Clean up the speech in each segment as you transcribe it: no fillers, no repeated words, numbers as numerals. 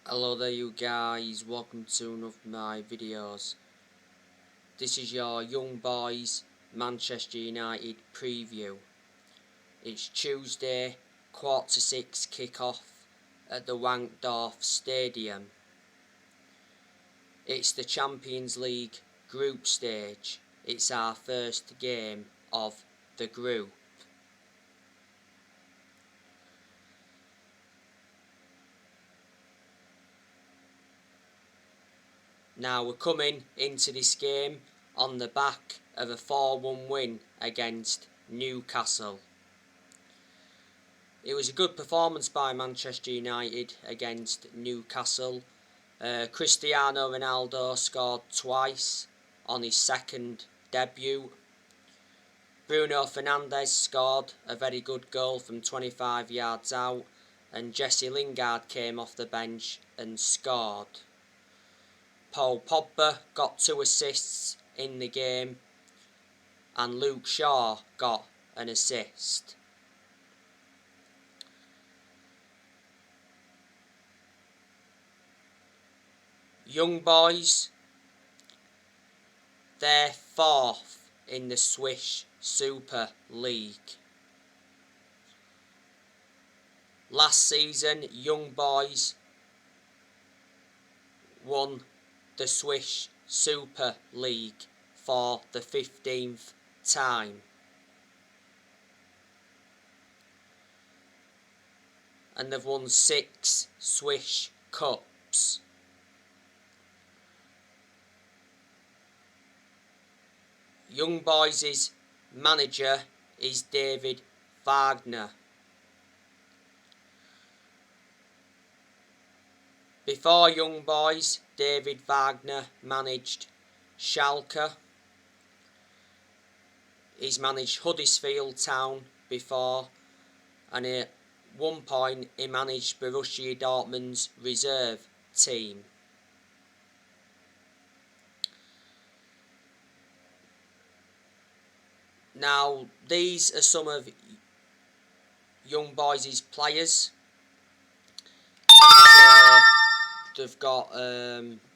Hello there you guys, welcome to one of my videos. This is your Young Boys Manchester United preview. It's Tuesday, 5:45 kick-off at the Wankdorf Stadium. It's the Champions League group stage. It's our first game of the group. Now we're coming into this game on the back of a 4-1 win against Newcastle. It was a good performance by Manchester United against Newcastle. Cristiano Ronaldo scored twice on his second debut. Bruno Fernandes scored a very good goal from 25 yards out, and Jesse Lingard came off the bench and scored. Paul Pogba got 2 assists in the game, and Luke Shaw got an assist. Young Boys, they're 4th in the Swiss Super League. Last season, Young Boys won the Swiss Super League for the 15th time. And they've won 6 Swiss Cups. Young Boys' manager is David Wagner. Before Young Boys, David Wagner managed Schalke. He's managed Huddersfield Town before, and at one point he managed Borussia Dortmund's reserve team. Now, these are some of Young Boys' players. They've got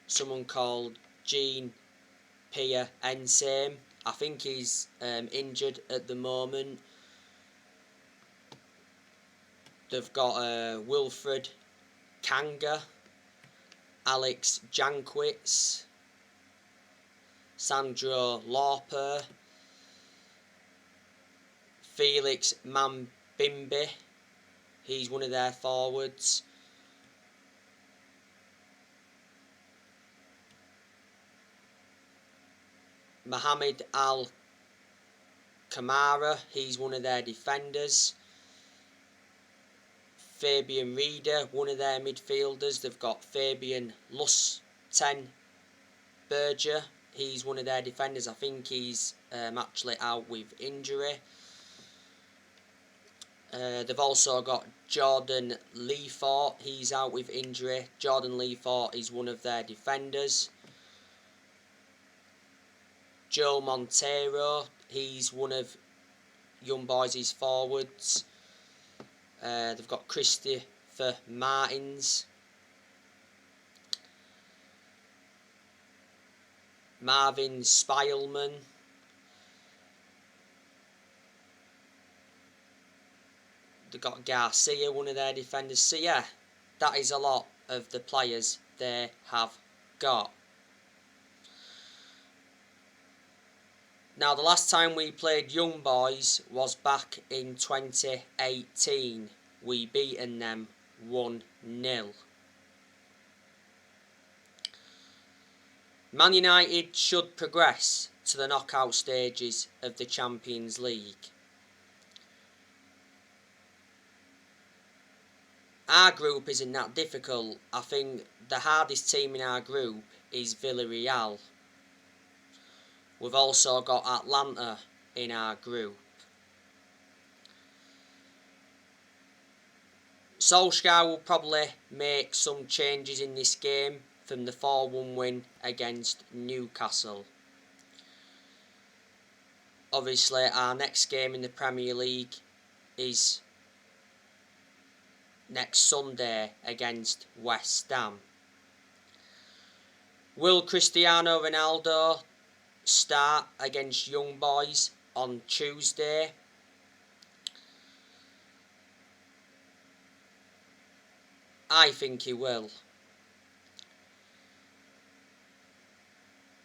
someone called Jean-Pierre Ensame. I think he's injured at the moment. They've got Wilfred Kanga, Alex Jankwitz, Sandro Lauper, Felix Mambimbe, he's one of their forwards. Mohamed Al Kamara, he's one of their defenders. Fabian Rieder, one of their midfielders. They've got Fabian Lustenberger, he's one of their defenders. I think he's actually out with injury. They've also got Jordan Leefort, he's out with injury. Jordan Leefort is one of their defenders. Joe Montero, he's one of Young Boys' forwards. They've got Christopher Martins, Marvin Spielman, they've got Garcia, one of their defenders. So yeah, that is a lot of the players they have got. Now, the last time we played Young Boys was back in 2018. We beaten them 1-0. Man United should progress to the knockout stages of the Champions League. Our group isn't that difficult. I think the hardest team in our group is Villarreal. We've also got Atlanta in our group. Solskjaer will probably make some changes in this game from the 4-1 win against Newcastle. Obviously, our next game in the Premier League is next Sunday against West Ham. Will Cristiano Ronaldo start against Young Boys on Tuesday? I think he will.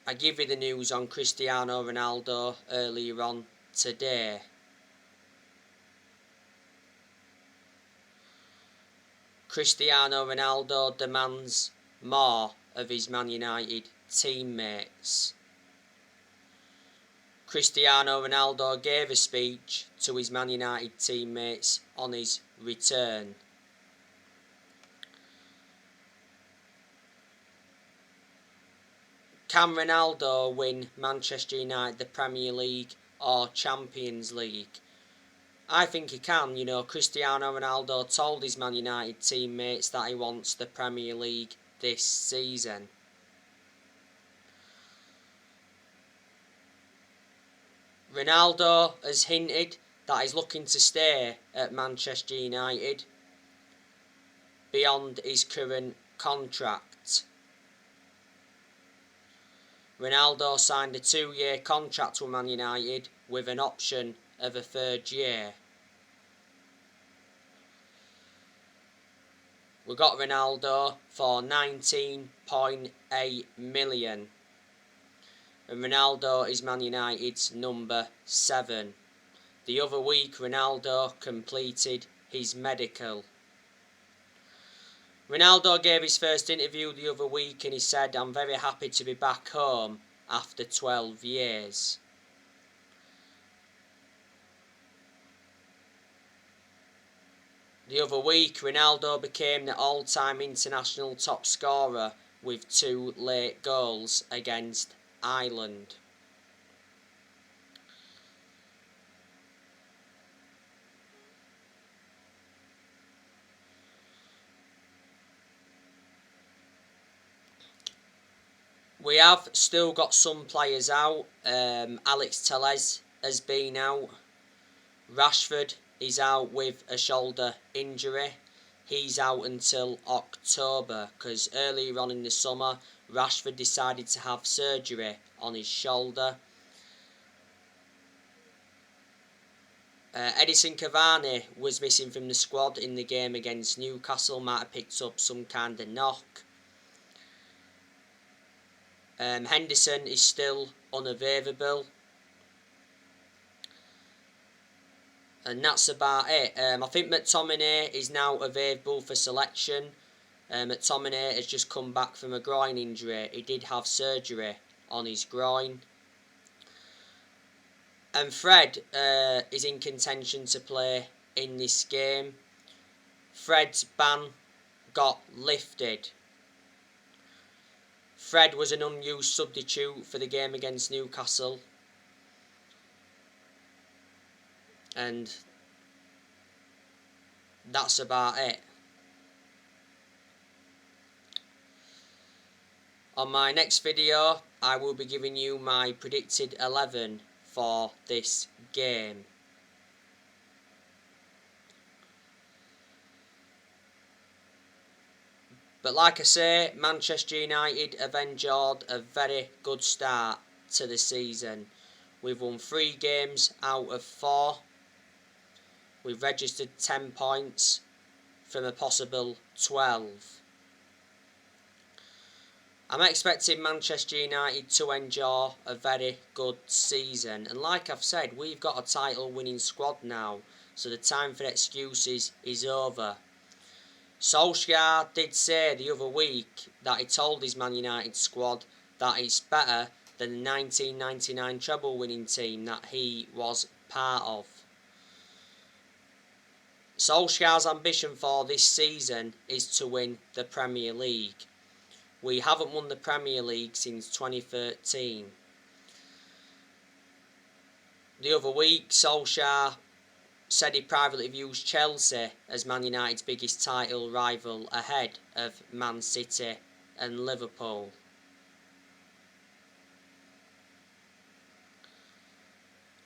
I give you the news on Cristiano Ronaldo earlier on today. Cristiano Ronaldo demands more of his Man United teammates. Cristiano Ronaldo gave a speech to his Man United teammates on his return. Can Ronaldo win Manchester United the Premier League or Champions League? I think he can. Cristiano Ronaldo told his Man United teammates that he wants the Premier League this season. Ronaldo has hinted that he's looking to stay at Manchester United beyond his current contract. Ronaldo signed a 2-year contract with Man United with an option of a 3rd year. We got Ronaldo for 19.8 million. And Ronaldo is Man United's number 7. The other week, Ronaldo completed his medical. Ronaldo gave his first interview the other week and he said, "I'm very happy to be back home after 12 years. The other week, Ronaldo became the all-time international top scorer with 2 late goals against Ireland. We have still got some players out. Alex Telles has been out. Rashford is out with a shoulder injury. He's out until October because earlier on in the summer, Rashford decided to have surgery on his shoulder. Edison Cavani was missing from the squad in the game against Newcastle. Might have picked up some kind of knock. Henderson is still unavailable. And that's about it. I think McTominay is now available for selection. McTominay has just come back from a groin injury. He did have surgery on his groin. And Fred is in contention to play in this game. Fred's ban got lifted. Fred was an unused substitute for the game against Newcastle. And that's about it. On my next video, I will be giving you my predicted 11 for this game. But like I say, Manchester United have enjoyed a very good start to the season. We've won 3 games out of 4. We've registered 10 points from a possible 12. I'm expecting Manchester United to enjoy a very good season. And like I've said, we've got a title winning squad now. So the time for excuses is over. Solskjaer did say the other week that he told his Man United squad that it's better than the 1999 treble winning team that he was part of. Solskjaer's ambition for this season is to win the Premier League. We haven't won the Premier League since 2013. The other week, Solskjaer said he privately views Chelsea as Man United's biggest title rival ahead of Man City and Liverpool.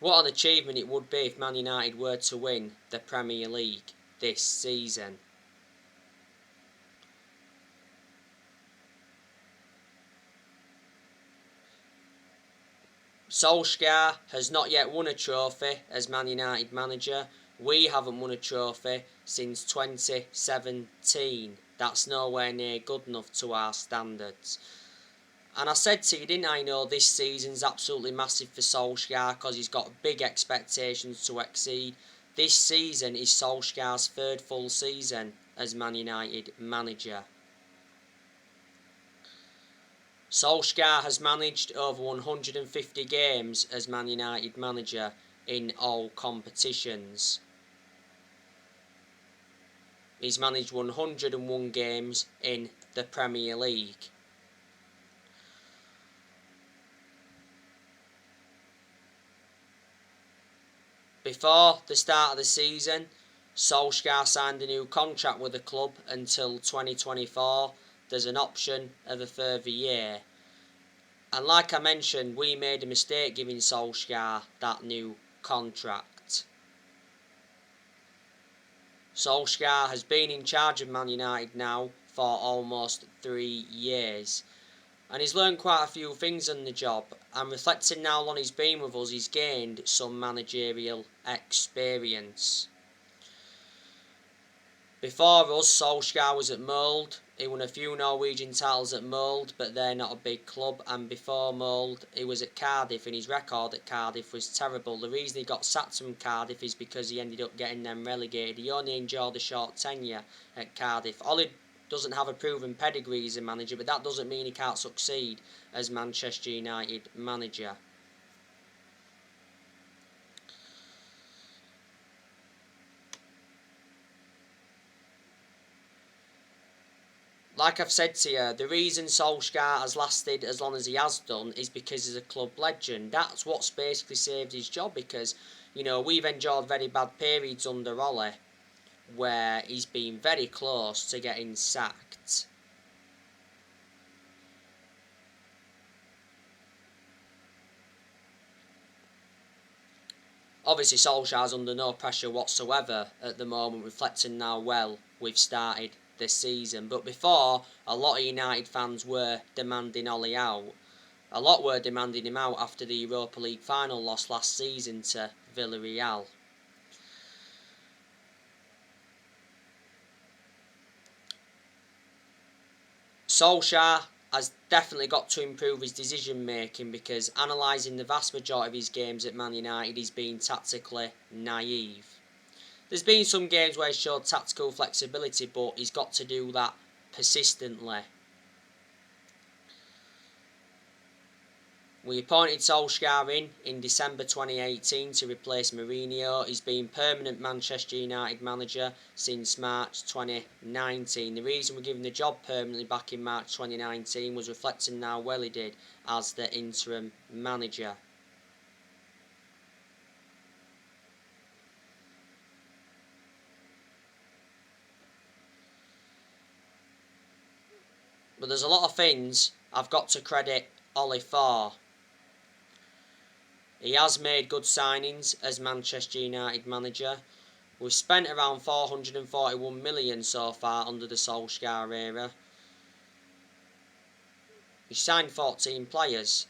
What an achievement it would be if Man United were to win the Premier League this season. Solskjaer has not yet won a trophy as Man United manager. We haven't won a trophy since 2017. That's nowhere near good enough to our standards. And I said to you, didn't I, this season's absolutely massive for Solskjaer because he's got big expectations to exceed. This season is Solskjaer's third full season as Man United manager. Solskjaer has managed over 150 games as Man United manager in all competitions. He's managed 101 games in the Premier League. Before the start of the season, Solskjaer signed a new contract with the club until 2024. There's an option of a further year. And like I mentioned, we made a mistake giving Solskjaer that new contract. Solskjaer has been in charge of Man United now for almost 3 years. And he's learned quite a few things on the job. And reflecting now on he's been with us, he's gained some managerial experience. Before us, Solskjaer was at Molde. He won a few Norwegian titles at Molde, but they're not a big club. And before Molde, he was at Cardiff, and his record at Cardiff was terrible. The reason he got sacked from Cardiff is because he ended up getting them relegated. He only enjoyed a short tenure at Cardiff. Ollie doesn't have a proven pedigree as a manager, but that doesn't mean he can't succeed as Manchester United manager. Like I've said to you, the reason Solskjaer has lasted as long as he has done is because he's a club legend. That's what's basically saved his job because, we've enjoyed very bad periods under Ollie where he's been very close to getting sacked. Obviously, Solskjaer's under no pressure whatsoever at the moment, reflecting how well we've started this season. But before, a lot of United fans were demanding Ollie out. A lot were demanding him out after the Europa League final loss last season to Villarreal. Solskjaer has definitely got to improve his decision making because analysing the vast majority of his games at Man United he's been tactically naive. There's been some games where he's showed tactical flexibility, but he's got to do that persistently. We appointed Solskjaer in December 2018 to replace Mourinho. He's been permanent Manchester United manager since March 2019. The reason we're giving the job permanently back in March 2019 was reflecting how well he did as the interim manager. But there's a lot of things I've got to credit Ollie for. He has made good signings as Manchester United manager. We've spent around 441 million so far under the Solskjaer era. He signed 14 players.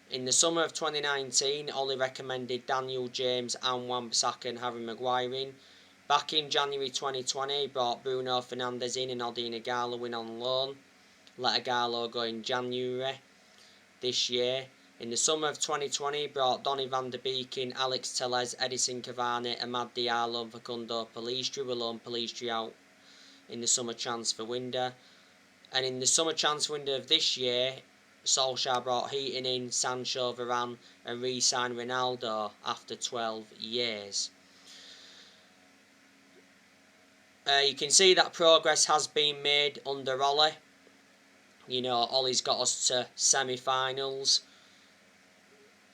In the summer of 2019, Ollie recommended Daniel James and Wan-Bissaka and Harry Maguire in. Back in January 2020, he brought Bruno Fernandes in and Odion Ighalo in on loan. Let Ighalo go in January this year. In the summer of 2020, he brought Donny van de Beek in, Alex Telles, Edison Cavani, Amad Diallo and Facundo Pellistri, with loan Pellistri out in the summer transfer window. And in the summer transfer window of this year, Solskjaer brought Heaton in, Sancho, Varane and re-signed Ronaldo after 12 years. You can see that progress has been made under Ollie. Ollie's got us to semi-finals.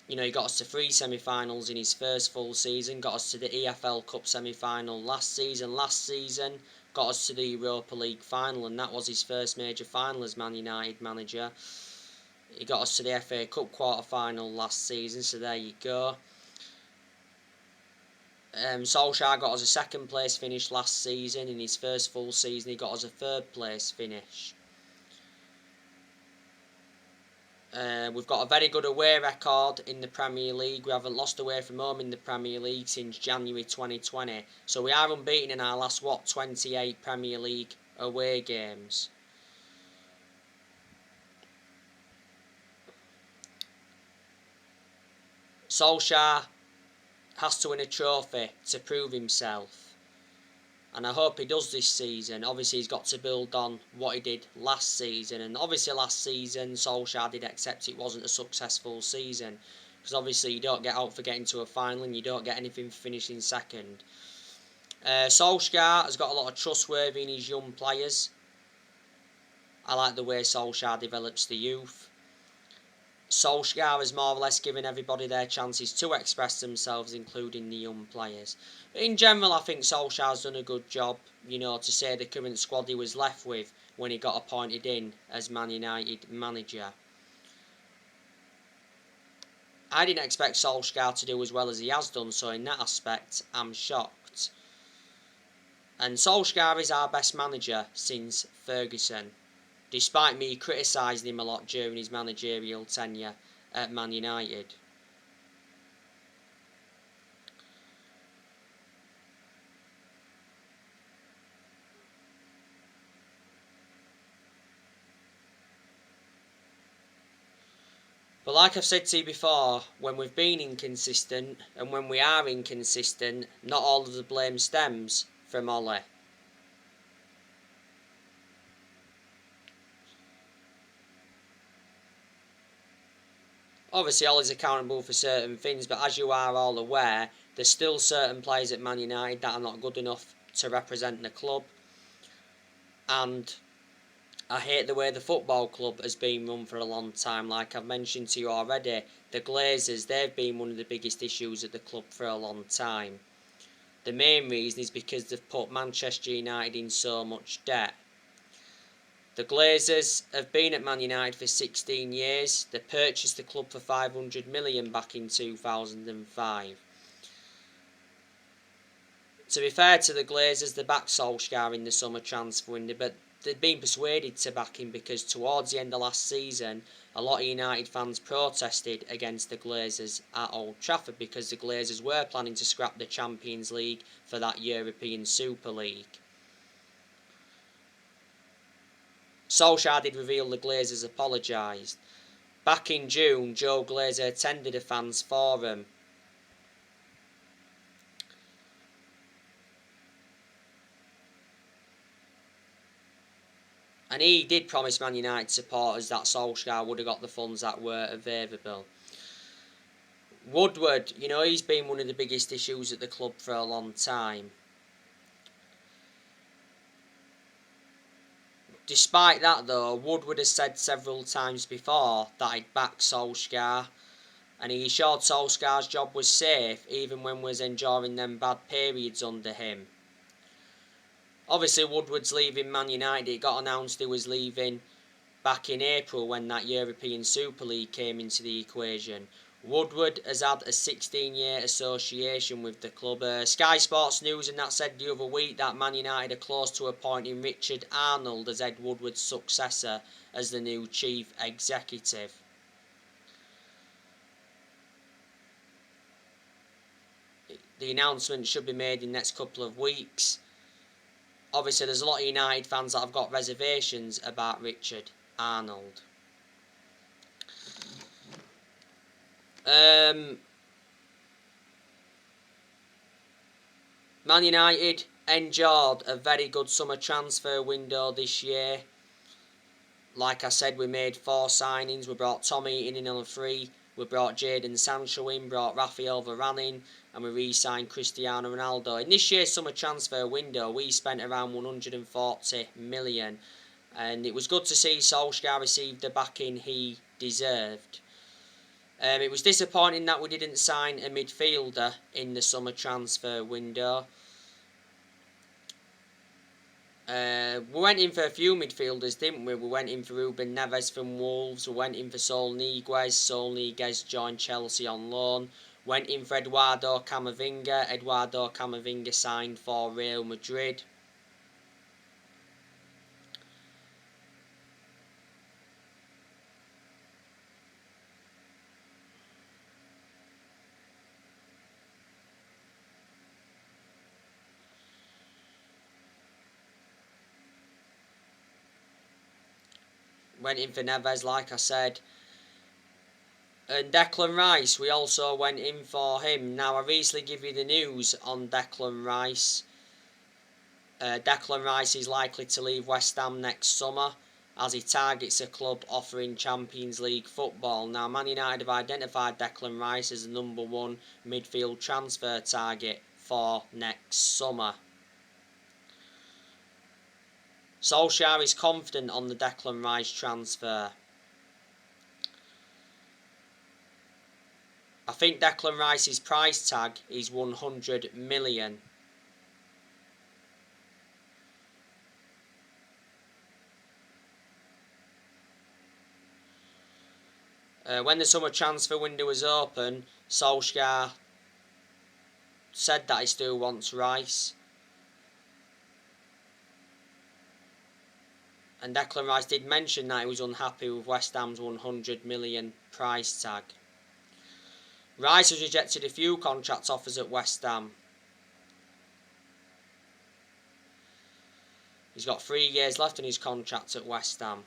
He got us to 3 semi-finals in his first full season, got us to the EFL Cup semi-final last season. Last season, got us to the Europa League final, and that was his first major final as Man United manager. He got us to the FA Cup quarter-final last season, so there you go. Solskjaer got us a second place finish last season. In his first full season, he got us a third place finish. We've got a very good away record in the Premier League. We haven't lost away from home in the Premier League since January 2020. So we are unbeaten in our last, 28 Premier League away games. Solskjaer has to win a trophy to prove himself. And I hope he does this season. Obviously, he's got to build on what he did last season. And obviously, last season, Solskjaer did accept it wasn't a successful season. Because obviously, you don't get out for getting to a final and you don't get anything for finishing second. Solskjaer has got a lot of trustworthy in his young players. I like the way Solskjaer develops the youth. Solskjaer has more or less given everybody their chances to express themselves, including the young players. In general, I think Solskjaer's done a good job, to say the current squad he was left with when he got appointed in as Man United manager. I didn't expect Solskjaer to do as well as he has done, so in that aspect, I'm shocked. And Solskjaer is our best manager since Ferguson, despite me criticising him a lot during his managerial tenure at Man United. But like I've said to you before, when we've been inconsistent, and when we are inconsistent, not all of the blame stems from Ole. Obviously, Ole's accountable for certain things, but as you are all aware, there's still certain players at Man United that are not good enough to represent the club. And I hate the way the football club has been run for a long time. Like I've mentioned to you already, the Glazers, they've been one of the biggest issues at the club for a long time. The main reason is because they've put Manchester United in so much debt. The Glazers have been at Man United for 16 years. They purchased the club for 500 million back in 2005. To be fair to the Glazers, they backed Solskjaer in the summer transfer window, but they'd been persuaded to back him because towards the end of last season, a lot of United fans protested against the Glazers at Old Trafford because the Glazers were planning to scrap the Champions League for that European Super League. Solskjaer did reveal the Glazers apologised. Back in June, Joe Glazer attended a fans forum. And he did promise Man United supporters that Solskjaer would have got the funds that were available. Woodward, he's been one of the biggest issues at the club for a long time. Despite that though, Woodward has said several times before that he'd back Solskjaer, and he assured Solskjaer's job was safe even when we was enduring them bad periods under him. Obviously Woodward's leaving Man United. It got announced he was leaving back in April when that European Super League came into the equation. Woodward has had a 16-year association with the club. Sky Sports News and that said the other week that Man United are close to appointing Richard Arnold as Ed Woodward's successor as the new chief executive. The announcement should be made in the next couple of weeks. Obviously there's a lot of United fans that have got reservations about Richard Arnold. Man United enjoyed a very good summer transfer window this year. Like I said, we made 4 signings. We brought Tom Heaton in on a free. We brought Jadon Sancho in, brought Rafael Varane in, and we re-signed Cristiano Ronaldo. In this year's summer transfer window, we spent around 140 million. And it was good to see Solskjaer receive the backing he deserved. It was disappointing that we didn't sign a midfielder in the summer transfer window. We went in for a few midfielders, didn't we? We went in for Ruben Neves from Wolves. We went in for Saul Niguez. Saul Niguez joined Chelsea on loan. Went in for Eduardo Camavinga. Eduardo Camavinga signed for Real Madrid. went in for Neves, like I said. And Declan Rice, we also went in for him. Now, I recently give you the news on Declan Rice. Declan Rice is likely to leave West Ham next summer as he targets a club offering Champions League football. Now, Man United have identified Declan Rice as the number one midfield transfer target for next summer. Solskjaer is confident on the Declan Rice transfer. I think Declan Rice's price tag is 100 million. When the summer transfer window was open, Solskjaer said that he still wants Rice. And Declan Rice did mention that he was unhappy with West Ham's 100 million price tag. Rice has rejected a few contract offers at West Ham. He's got 3 years left in his contract at West Ham.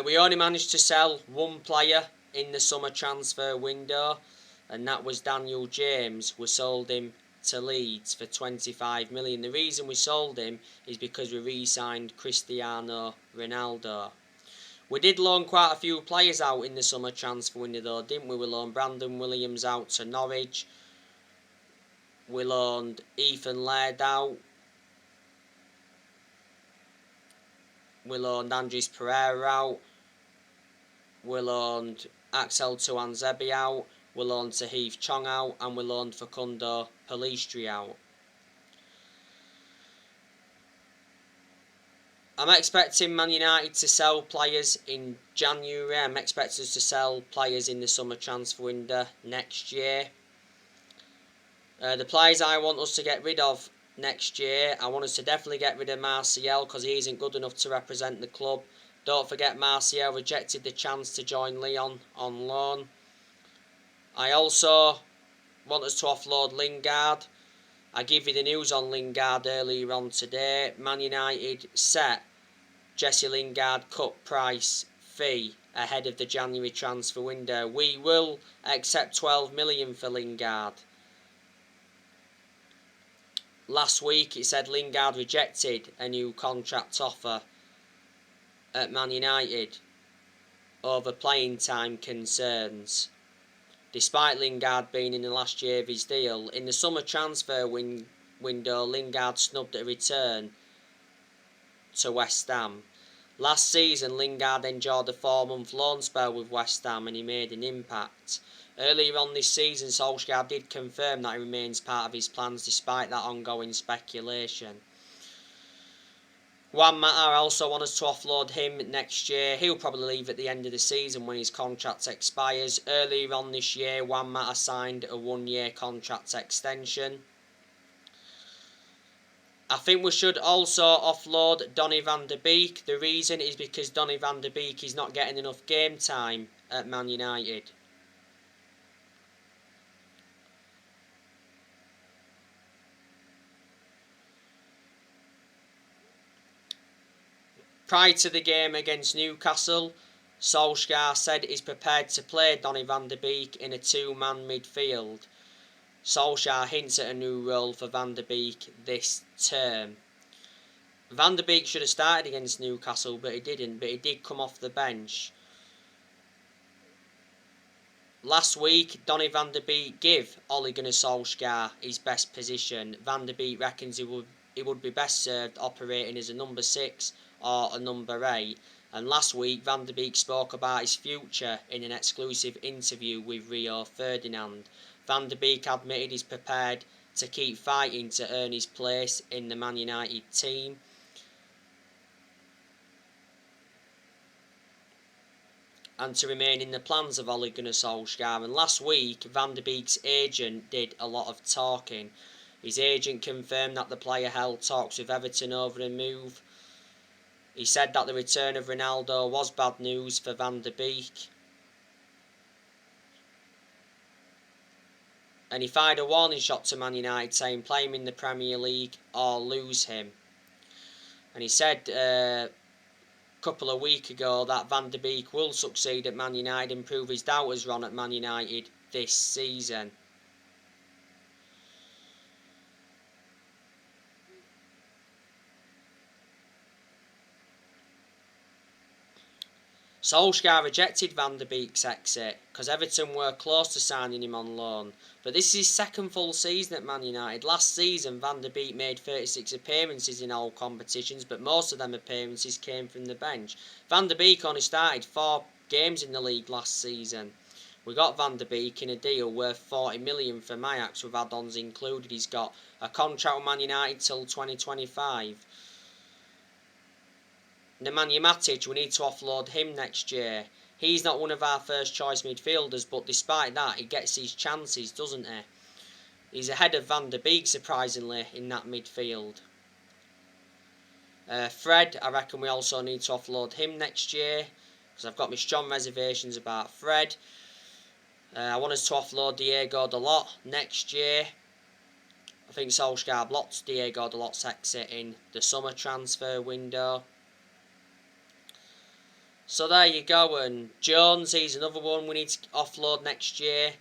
We only managed to sell one player in the summer transfer window, and that was Daniel James. We sold him to Leeds for 25 million. The reason we sold him is because we re-signed Cristiano Ronaldo. We did loan quite a few players out in the summer transfer window though, didn't we? We loaned Brandon Williams out to Norwich. We loaned Ethan Laird out. We loaned Andres Pereira out. We loaned Axel Tuanzebe out. We loaned Tahith Chong out. And we loaned Facundo Pellistri out. I'm expecting Man United to sell players in January. I'm expecting us to sell players in the summer transfer window next year. The players I want us to get rid of next year, I want us to definitely get rid of Martial because he isn't good enough to represent the club. Don't forget Martial rejected the chance to join Lyon on loan. I also want us to offload Lingard. I give you the news on Lingard earlier on today. Man United set Jesse Lingard cut price fee ahead of the January transfer window. We will accept 12 million for Lingard. Last week it said Lingard rejected a new contract offer at Man United over playing time concerns. Despite Lingard being in the last year of his deal, in the summer transfer window, Lingard snubbed a return to West Ham. Last season, Lingard enjoyed a 4-month loan spell with West Ham and he made an impact. Earlier on this season, Solskjaer did confirm that he remains part of his plans despite that ongoing speculation. Juan Mata also want us to offload him next year. He'll probably leave at the end of the season when his contract expires. Earlier on this year, Juan Mata signed a 1-year contract extension. I think we should also offload Donny van de Beek. The reason is because Donny van de Beek is not getting enough game time at Man United. Prior to the game against Newcastle, Solskjaer said he's prepared to play Donny van de Beek in a 2-man midfield. Solskjaer hints at a new role for Van de Beek this term. Van de Beek should have started against Newcastle, but he didn't. But he did come off the bench. Last week, Donny van de Beek gave Ole Gunnar Solskjaer his best position. Van de Beek reckons he would be best served operating as a number 6 or a number 8. And last week, Van de Beek spoke about his future in an exclusive interview with Rio Ferdinand. Van de Beek admitted he's prepared to keep fighting to earn his place in the Man United team. And to remain in the plans of Ole Gunnar Solskjaer. And last week, Van de Beek's agent did a lot of talking. His agent confirmed that the player held talks with Everton over a move. He said that the return of Ronaldo was bad news for Van de Beek. And he fired a warning shot to Man United saying play him in the Premier League or lose him. And he said a couple of weeks ago that Van der Beek will succeed at Man United and prove his doubters wrong at Man United this season. Solskjaer rejected Van der Beek's exit because Everton were close to signing him on loan. But this is his second full season at Man United. Last season, Van der Beek made 36 appearances in all competitions, but most of them appearances came from the bench. Van der Beek only started 4 games in the league last season. We got Van der Beek in a deal worth 40 million from Ajax with add-ons included. He's got a contract with Man United till 2025. Nemanja Matic, we need to offload him next year. He's not one of our first choice midfielders, but despite that, he gets his chances, doesn't he? He's ahead of Van der Beek, surprisingly, in that midfield. Fred, I reckon we also need to offload him next year, because I've got my strong reservations about Fred. I want us to offload Diego Dalot next year. I think Solskjaer blocked Diego Dalot's exit in the summer transfer window. So there you go, and Jones, he's another one we need to offload next year.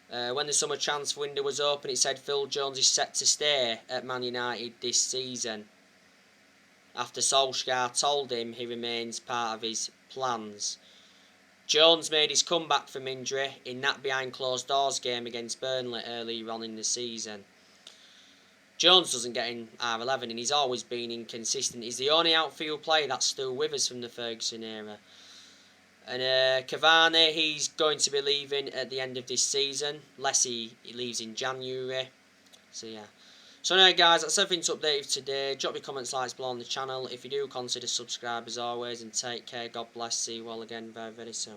When the summer transfer window was open, it said Phil Jones is set to stay at Man United this season, after Solskjaer told him he remains part of his plans. Jones made his comeback from injury in that behind closed doors game against Burnley earlier on in the season. Jones doesn't get in R11 and he's always been inconsistent. He's the only outfield player that's still with us from the Ferguson era. And Cavani, he's going to be leaving at the end of this season, unless he leaves in January. So yeah. So anyway guys, that's everything to update for today. Drop your comments, likes below on the channel. If you do, consider subscribe as always, and take care. God bless. See you all again very, very soon.